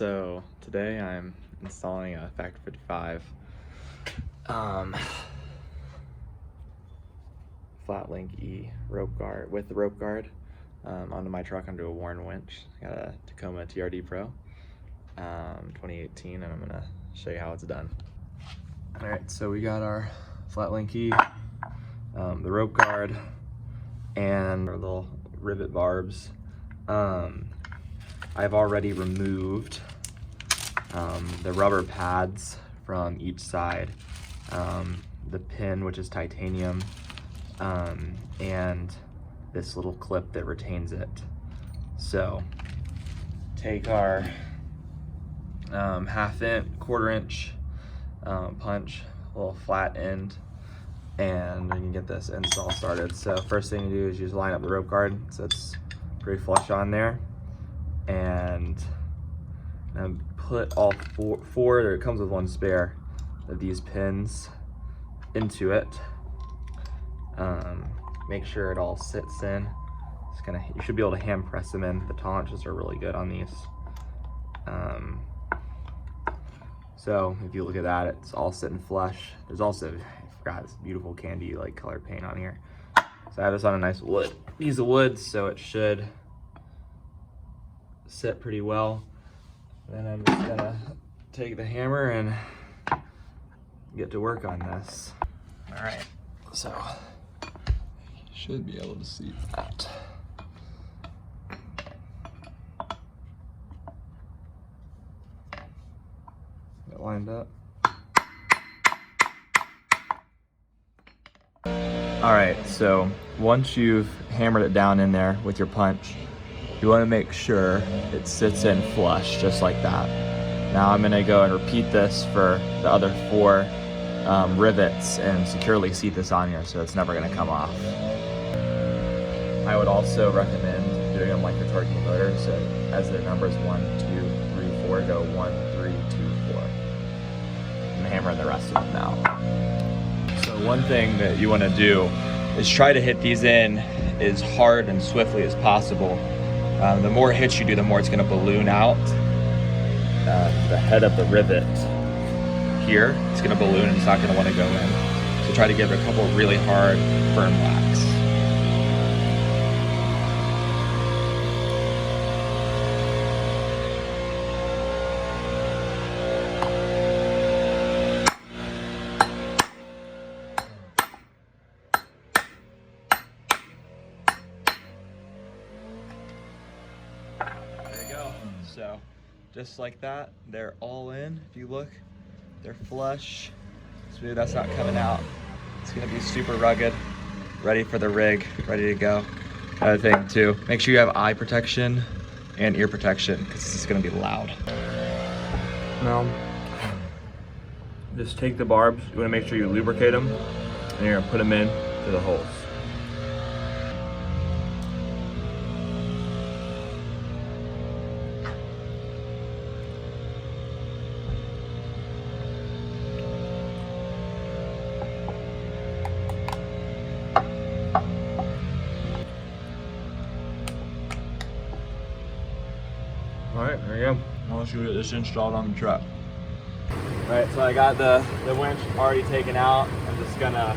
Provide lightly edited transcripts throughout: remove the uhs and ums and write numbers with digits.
So today I'm installing a Factor 55 Flatlink E rope guard with the rope guard onto my truck onto a worn winch. I got a Tacoma TRD Pro 2018, and I'm gonna show you how it's done. All right, so we got our Flatlink E, the rope guard, and our little rivet barbs. I've already removed the rubber pads from each side, the pin, which is titanium, and this little clip that retains it. So take our quarter-inch punch, a little flat end, and we can get this install started. So first thing you do is you just line up the rope guard so it's pretty flush on there, and put all four, or it comes with one spare, of these pins into it. Make sure it all sits in. You should be able to hand press them in. The tolerances are really good on these. So if you look at that, it's all sitting flush. There's also, I forgot, this beautiful candy like color paint on here. So I have this on a nice piece of wood, so it should sit pretty well. Then I'm just gonna take the hammer and get to work on this. All right, so you should be able to see that. Get lined up. All right, so once you've hammered it down in there with your punch, you want to make sure it sits in flush, just like that. Now I'm going to go and repeat this for the other four rivets and securely seat this on here so it's never going to come off. I would also recommend doing them like your torquing motor, so as their numbers 1, 2, 3, 4, go 1, 3, 2, 4. And hammering the rest of them now. So one thing that you want to do is try to hit these in as hard and swiftly as possible. The more hits you do, the more it's going to balloon out. The head of the rivet here, it's going to balloon and it's not going to want to go in. So try to give it a couple really hard, firm whacks. So just like that, they're all in. If you look, they're flush. So that's not coming out. It's gonna be super rugged, ready for the rig, ready to go. Other thing too, make sure you have eye protection and ear protection, because this is gonna be loud. Now, just take the barbs. You wanna make sure you lubricate them, and you're gonna put them in to the holes. All right, there you go. Now let's get this installed on the truck. All right, so I got the winch already taken out. I'm just gonna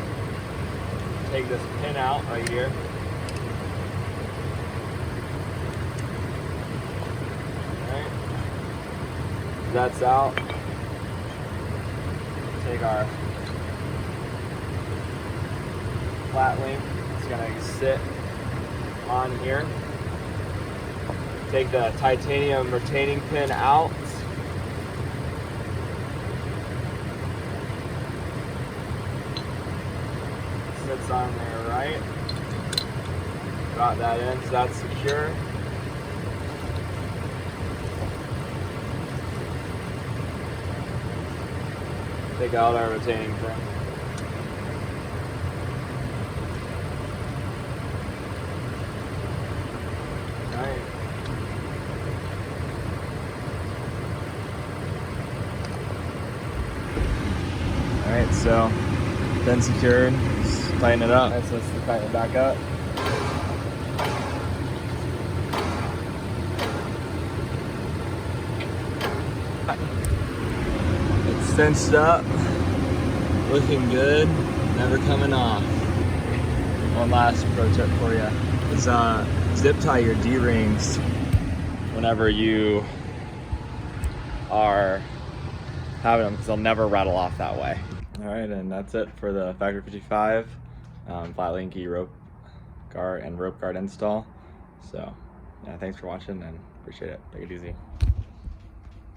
take this pin out right here. All right, that's out. Take our Flatlink. It's gonna sit on here. Take the titanium retaining pin out. Sits on there, right? Got that in, so that's secure. Take out our retaining pin. All right. Alright, so then secured, just tighten it up. Alright, so let's tighten it back up. It's cinched up, looking good, never coming off. One last pro tip for you is zip tie your D-rings whenever you are having them, because they'll never rattle off that way. All right, and that's it for the Factory 55 Flatlink E rope guard and rope guard install. So yeah, thanks for watching and appreciate it. Take it easy.